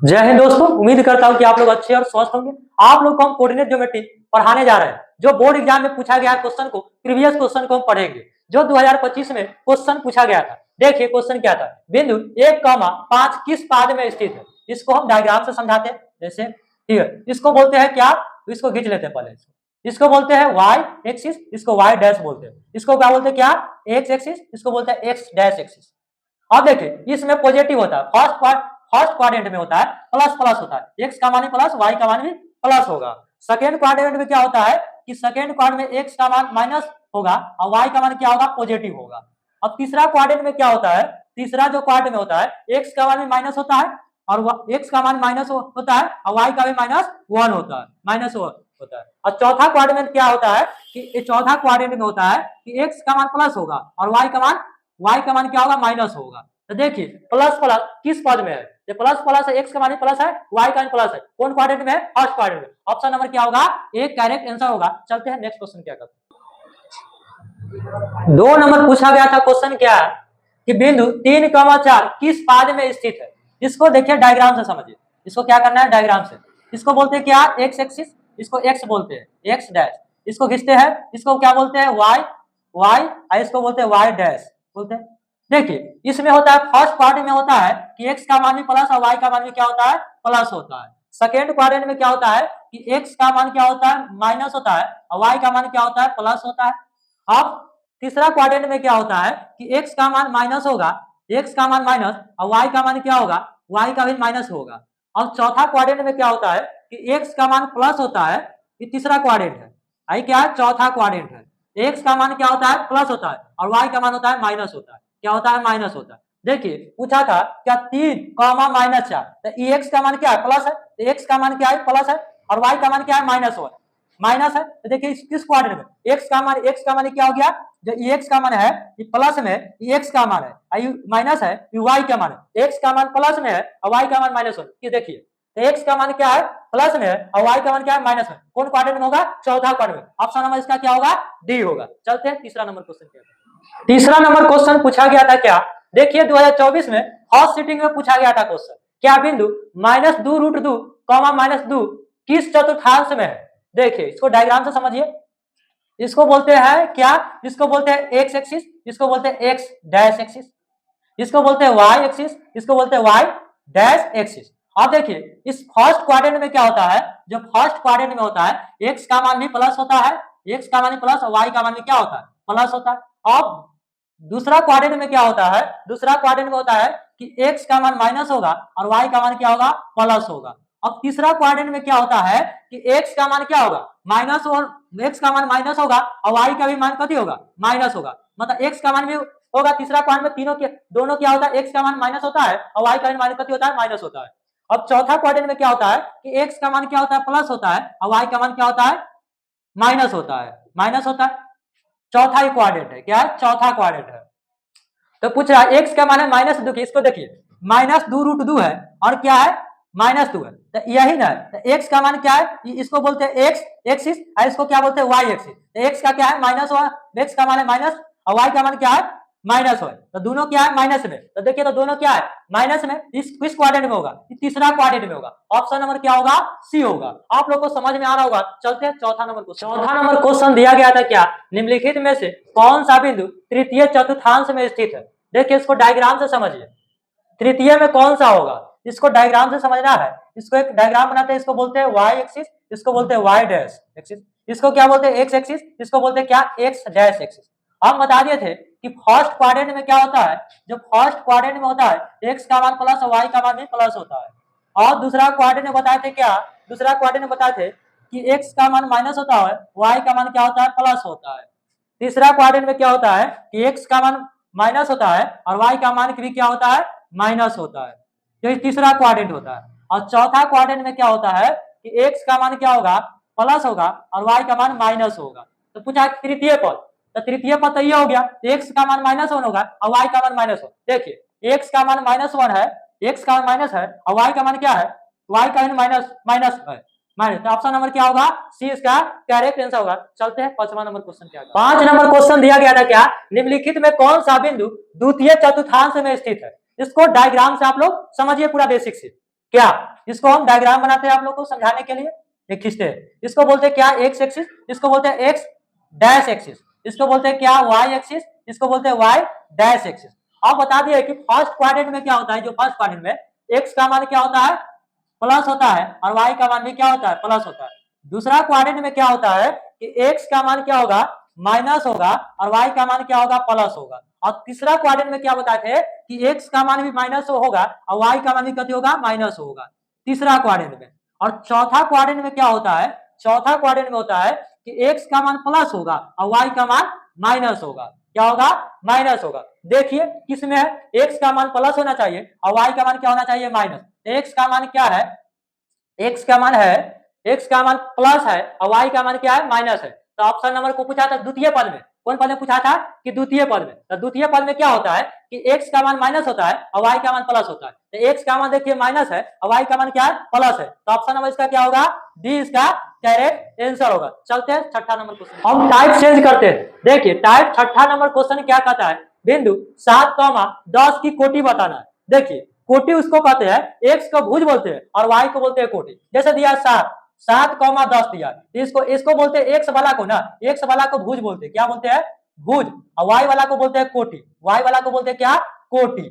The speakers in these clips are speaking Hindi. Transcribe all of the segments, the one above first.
जय हिंद दोस्तों, उम्मीद करता हूं कि आप लोग अच्छे और स्वस्थ होंगे। आप लोग को हम कोऑर्डिनेट ज्योमेट्री पढ़ाने जा रहे हैं। जो बोर्ड एग्जाम में पूछा गया क्वेश्चन को, प्रीवियस क्वेश्चन को हम पढ़ेंगे जो 2025 में क्वेश्चन पूछा गया था। देखिए क्वेश्चन क्या था। बिंदु 1,5 किस पाद में स्थित है? इसको हम डायग्राम से समझाते हैं। जैसे ठीक है, इसको बोलते हैं क्या, इसको खींच लेते हैं पहले। इसको बोलते हैं वाई एक्सिस, इसको वाई डैश बोलते हैं। इसको क्या बोलते हैं, क्या एक्स एक्सिस, इसको बोलते हैं एक्स डैश एक्सिस। अब देखिए इसमें पॉजिटिव होता है, फर्स्ट क्वाड्रेंट में होता है प्लस प्लस होता है, एक्स का मान प्लस, वाई का मान भी प्लस होगा। सेकेंड क्वाड्रेंट में क्या होता है कि सेकेंड क्वाड्रेंट में एक्स का मान माइनस होगा और वाई का मान क्या होगा, पॉजिटिव होगा। अब तीसरा क्वाड्रेंट में क्या होता है, तीसरा जो क्वाड्रेंट में होता है एक्स का मान भी माइनस होता है और एक्स का मान माइनस होता है और वाई का भी -1 होता है, -1 होता है। और चौथा क्वाड्रेंट में क्या होता है कि चौथा क्वाड्रेंट में होता है कि एक्स का मान प्लस होगा और वाई का मान क्या होगा, माइनस होगा। तो देखिए प्लस प्लस किस पद में है, ये प्लस प्लस है, एक्स का मान प्लस है, वाई का मान प्लस है। कौन क्वाड्रेंट में है, फर्स्ट क्वाड्रेंट में। ऑप्शन नंबर क्या होगा, एक करेक्ट आंसर होगा। चलते हैं नेक्स्ट क्वेश्चन क्या करते हैं। 2 नंबर पूछा गया था, क्वेश्चन क्या है कि बिंदु 3,4 किस पाद में स्थित है? इसको देखिए डायग्राम से समझिए। इसको क्या करना है, डायग्राम से। इसको बोलते हैं क्या, एक्स एक्सिस, इसको एक्स बोलते हैं, एक्स डैश। इसको खींचते हैं, इसको क्या बोलते हैं, वाई वाई, इसको बोलते हैं वाई डैश बोलते हैं। देखिए इसमें होता है, फर्स्ट क्वाड्रेंट में होता है कि एक्स का मान भी प्लस और वाई का मान भी क्या होता है, प्लस होता है। सेकेंड क्वाड्रेंट में क्या होता है कि एक्स का मान क्या होता है, माइनस होता है और वाई का मान क्या होता है, प्लस होता है। अब तीसरा क्वाड्रेंट में क्या होता है कि एक्स का मान माइनस होगा, एक्स का मान माइनस और वाई का मान क्या होगा, वाई का भी माइनस होगा। और चौथा क्वाड्रेंट में क्या होता है कि एक्स का मान प्लस होता है, ये तीसरा क्वाड्रेंट है। आई क्या है, चौथा क्वाड्रेंट है। एक्स का मान क्या होता है, प्लस होता है और वाई का मान होता है माइनस होता है। क्या होता है, माइनस होता है। देखिए पूछा था क्या 3,-4, तो एक्स का मान क्या है, प्लस है, तो एक्स का मान क्या है, प्लस है और वाई का मान क्या है, माइनस है। तो देखिए किस क्वाड्रेंट में एक्स का मान क्या हो गया, जो एक्स का मान है ये प्लस में, ये एक्स का मान है, माइनस है, ये वाई का मान है। एक्स का मान प्लस में है और वाई का मान माइनस है। ये देखिए तो एक्स का मान क्या है, प्लस में है और वाई का मान क्या है, माइनस में। कौन क्वाड्रेंट में होगा, चौथा क्वाड्रेंट में। ऑप्शन नंबर इसका क्या होगा, डी होगा। चलते हैं तीसरा नंबर क्वेश्चन क्या है। तीसरा नंबर क्वेश्चन पूछा गया था क्या, देखिए 2024 में फर्स्ट सिटिंग में पूछा गया था क्वेश्चन, क्या बिंदु -2√2, -2 किस चतुर्थांश में है? देखिए इसको डायग्राम से समझिए। इसको बोलते हैं क्या, इसको बोलते हैं एक्स एक्सिस, इसको बोलते हैं एक्स डैश एक्सिस, इसको बोलते हैं वाई एक्सिस, इसको बोलते हैं वाई डैश एक्सिस। अब देखिए इस फर्स्ट क्वाड्रेंट में क्या होता है, जो फर्स्ट क्वाड्रेंट में होता है एक्स का मान भी प्लस होता है, एक्स का मान प्लस और वाई का मान भी क्या होता है, प्लस होता है। अब दूसरा क्वाड्रेंट में क्या होता है, दूसरा क्वाड्रेंट में होता है कि एक्स का मान माइनस होगा और वाई का मान क्या होगा, प्लस होगा। अब तीसरा क्वाड्रेंट में क्या होता है कि एक्स का मान क्या होगा, माइनस, और एक्स का मान माइनस होगा और वाई का भी मान कति होगा, माइनस होगा। मतलब एक्स का मान भी होगा तीसरा क्वाड्रेंट में, तीनों के दोनों क्या होता है, एक्स का मान माइनस होता है और वाई का मान कति होता है, माइनस होता है। अब चौथा क्वाड्रेंट में क्या होता है कि एक्स का मान क्या होता है, प्लस होता है और वाई का मान क्या होता है, माइनस होता है, माइनस होता है। चौथा ही क्वाड्रेंट है, क्या है, चौथा क्वाड्रेंट है। तो पूछ रहा है एक्स का मान है -2, इसको देखिए -2√2 है और क्या है, -2 है, तो यही ना है। तो एक्स का मान क्या है, इसको बोलते हैं एक्स एक्सिस और इसको क्या बोलते हैं, वाई एक्सिस। तो एक्स का क्या है, -1, एक्स का मान है माइनस और वाई का मान क्या है, -1। तो दोनों क्या है, माइनस में। तो देखिए तो दोनों क्या है, माइनस में। किस क्वाड्रेंट में होगा, तीसरा क्वाड्रेंट में होगा। ऑप्शन नंबर क्या होगा, सी होगा। आप लोग को समझ में आ रहा होगा। चलते हैं चौथा नंबर क्वेश्चन। चौथा नंबर क्वेश्चन दिया गया था क्या, निम्नलिखित में से कौन सा बिंदु तृतीय चतुर्थांश में स्थित है? देखिए इसको डायग्राम से समझिए। तृतीय में कौन सा होगा, इसको डायग्राम से समझना है। इसको एक डायग्राम बनाते हैं, इसको बोलते हैं वाई एक्सिस, इसको बोलते हैं वाई डैश एक्सिस, इसको क्या बोलते हैं, एक्स एक्सिस, इसको बोलते हैं क्या, एक्स डैश एक्सिस। हम बता दिए थे कि फर्स्ट क्वाड्रेंट में क्या होता है, जो फर्स्ट क्वाड्रेंट में होता है एक्स का मान प्लस और वाई का मान भी प्लस होता है। और दूसरा क्वाड्रेंट में बताए थे क्या, दूसरा क्वाड्रेंट में बताए थे कि एक्स का मान माइनस होता है, वाई का मान क्या होता है, प्लस होता है। तीसरा क्वाड्रेंट में क्या होता है कि एक्स का मान माइनस होता है और वाई का मान भी क्या होता है, माइनस होता है। तो तीसरा क्वाड्रेंट होता है। और चौथा क्वाड्रेंट में क्या होता है कि एक्स का मान क्या होगा, प्लस होगा और वाई का मान माइनस होगा। तो पूछा तृतीय पद, तो तृतीय पद तो ये हो गया, एक्स का मान -1 होगा और वाई का मान माइनस हो। देखिए एक्स का मान -1 है, एक्स का मान माइनस है और वाई का मान क्या है, वाई का मान माइनस है। तो ऑप्शन नंबर क्या होगा, सी इसका करेक्ट आंसर होगा। चलते हैं पांचवा नंबर क्वेश्चन क्या है। 5 नंबर क्वेश्चन दिया गया था क्या, निम्नलिखित में कौन सा बिंदु द्वितीय चतुर्थांश में स्थित है? इसको डायग्राम से आप लोग समझिए पूरा बेसिक से। क्या, इसको हम डायग्राम बनाते हैं आप लोग को समझाने के लिए, एक खींचते हैं, इसको बोलते हैं क्या, एक्स एक्सिस, इसको बोलते हैं एक्स डैश एक्सिस, इसको बोलते हैं क्या, वाई एक्सिस, इसको बोलते हैं वाई डैश एक्सिस। अब बता दिए कि फर्स्ट क्वाड्रेंट में क्या होता है, जो फर्स्ट क्वाड्रेंट में एक्स का मान क्या होता है, प्लस होता है, और वाई का मान भी क्या होता है, प्लस होता है। दूसरा क्वाड्रेंट में क्या होता है कि एक्स का मान क्या होगा, माइनस होगा, और वाई का मान क्या होगा, प्लस होगा। और तीसरा क्वाड्रेंट में क्या बताए थे कि एक्स का मान भी माइनस होगा और वाई का मान भी कितना होगा, माइनस होगा, तीसरा क्वाड्रेंट में। और चौथा क्वाड्रेंट में क्या होता है, चौथा क्वाड्रेंट में होता है कि एक्स का मान प्लस होगा और वाई का मान माइनस होगा, क्या होगा, माइनस होगा। देखिए किसमें है, एक्स का मान प्लस होना चाहिए और वाई का मान क्या होना चाहिए, माइनस। एक्स का मान क्या है, एक्स का मान है, एक्स का मान प्लस है और वाई का मान क्या है, माइनस है। तो ऑप्शन नंबर को पूछा था द्वितीय पद में, कौन पद में पूछा था कि द्वितीय पद में। तो द्वितीय पद में क्या होता है कि एक्स का मान माइनस होता है और वाई का मान प्लस होता है। तो एक्स का मान देखिए माइनस है और वाई का मान क्या है, प्लस है। तो ऑप्शन नंबर इसका क्या होगा, डी इसका करेक्ट आंसर होगा। चलते हैं छठा नंबर क्वेश्चन, हम टाइप चेंज करते हैं। देखिए टाइप छठा नंबर क्वेश्चन क्या कहता है, बिंदु 7, 10 की कोटि बताना है। देखिए कोटि उसको कहते हैं, एक्स को भुज बोलते हैं और वाई को बोलते हैं कोटि। जैसे दिया 7, 10 दिया, इसको इसको बोलते हैं एक्स वाला को ना, एक्स वाला को भुज बोलते हैं, क्या बोलते हैं, भुज। और वाई वाला को बोलते हैं कोटि, वाई वाला को बोलते हैं क्या, कोटि।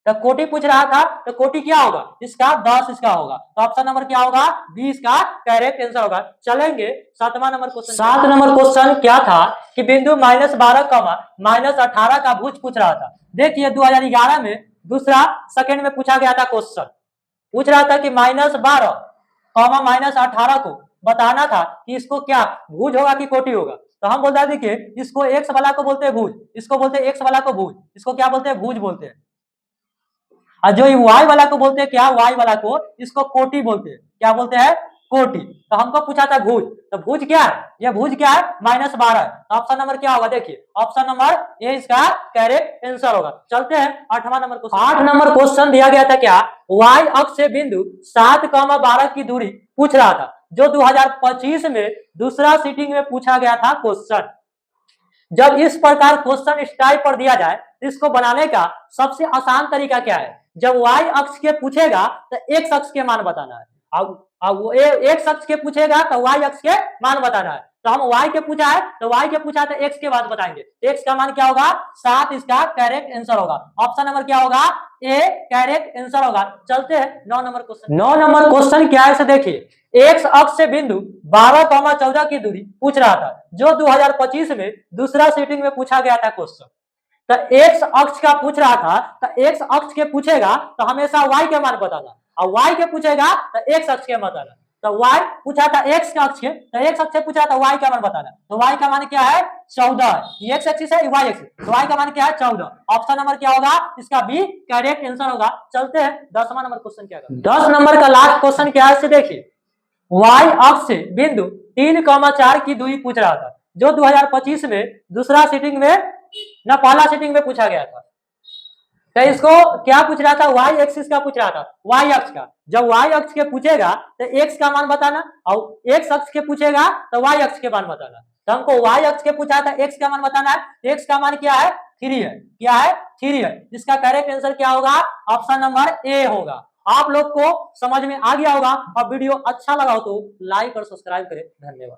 तो कोटि पूछ रहा था, तो कोटि क्या होगा, इसका 10 इसका होगा। तो ऑप्शन नंबर क्या होगा, बी इसका करेक्ट आंसर होगा। चलेंगे सातवां नंबर क्वेश्चन। 7 नंबर क्वेश्चन क्या था कि बिंदु -12, -18 का भुज पूछ रहा था। देखिए 2011 में दूसरा सेकंड में पूछा गया था क्वेश्चन, पूछ रहा था कि -12, -18 को बताना था कि इसको क्या भुज होगा कि कोटि होगा। तो हम बोलते हैं देखिए इसको एक्स वाला को बोलते हैं भुज, इसको बोलते हैं एक्स वाला को भुज, इसको क्या बोलते हैं, भुज बोलते हैं। और जो वाई वाला को बोलते हैं क्या, वाई वाला को इसको कोटि बोलते हैं, क्या बोलते हैं, कोटि। तो हमको पूछा था भुज, तो भुज क्या है, ये भुज क्या है, -12 है। तो ऑप्शन नंबर क्या होगा, देखिए ऑप्शन नंबर ए इसका करेक्ट आंसर होगा। चलते हैं 8वां नंबर क्वेश्चन। 8 नंबर क्वेश्चन दिया गया था क्या, वाई अक्ष से बिंदु 7, 12 की दूरी पूछ रहा था, जो 2025 में दूसरा सीटिंग में पूछा गया था क्वेश्चन। जब इस प्रकार क्वेश्चन इस टाइप पर दिया जाए, इसको बनाने का सबसे आसान तरीका क्या है, जब y अक्ष के पूछेगा तो x अक्ष के मान बताना है, अब वो x अक्ष के पूछेगा तो y अक्ष के मान बताना है। तो हम y के पूछा है तो y के पूछा तो x के बाद बताएंगे, x का मान क्या होगा, 7 इसका करेक्ट आंसर होगा। ऑप्शन नंबर क्या होगा, ए करेक्ट आंसर होगा। चलते हैं 9 नंबर क्वेश्चन। 9 नंबर क्वेश्चन क्या है, देखिए एक्स अक्ष से बिंदु 12, 14 की दूरी पूछ रहा था, जो 2025 में दूसरा सीटिंग में पूछा गया था क्वेश्चन। तो एक्स अक्ष का पूछ रहा था, तो एक्स अक्ष के पूछेगा तो हमेशा वाई के मान बताना, और वाई के पूछेगा तो एक्स अक्ष के बताना। तो वाई पूछा था एक्स का अक्ष के, तो एक्स अक्ष से पूछा था वाई का मान बताना। तो वाई का मान क्या है, 14 है, ये एक्स एक्सिस है, वाई एक्सिस, तो वाई का मान क्या है, 14। ऑप्शन नंबर क्या होगा, इसका बी करेक्ट आंसर होगा। चलते हैं 10वां नंबर क्वेश्चन क्या है, 10 नंबर का लास्ट क्वेश्चन क्या है, देखिए वाई अक्ष से बिंदु 3, 4 की दूरी पूछ रहा था, जो 2025 में दूसरा सीटिंग में ना पहला सीटिंग में पूछा गया था। तो इसको क्या पूछ रहा था, वाई एक्सिस का पूछ रहा था, वाई अक्ष का। जब वाई अक्ष के पूछेगा तो एक्स का मान बताना, और एक्स अक्ष के पूछेगा तो वाई अक्ष के मान बताना। तो हमको वाई अक्ष के पूछा था, एक्स का मान बताना है। एक्स का मान क्या है, 3 है, क्या है, 3 है। इसका करेक्ट आंसर क्या होगा, ऑप्शन नंबर ए होगा। आप लोग को समझ में आ गया होगा, और वीडियो अच्छा लगा हो तो लाइक और सब्सक्राइब करें। धन्यवाद।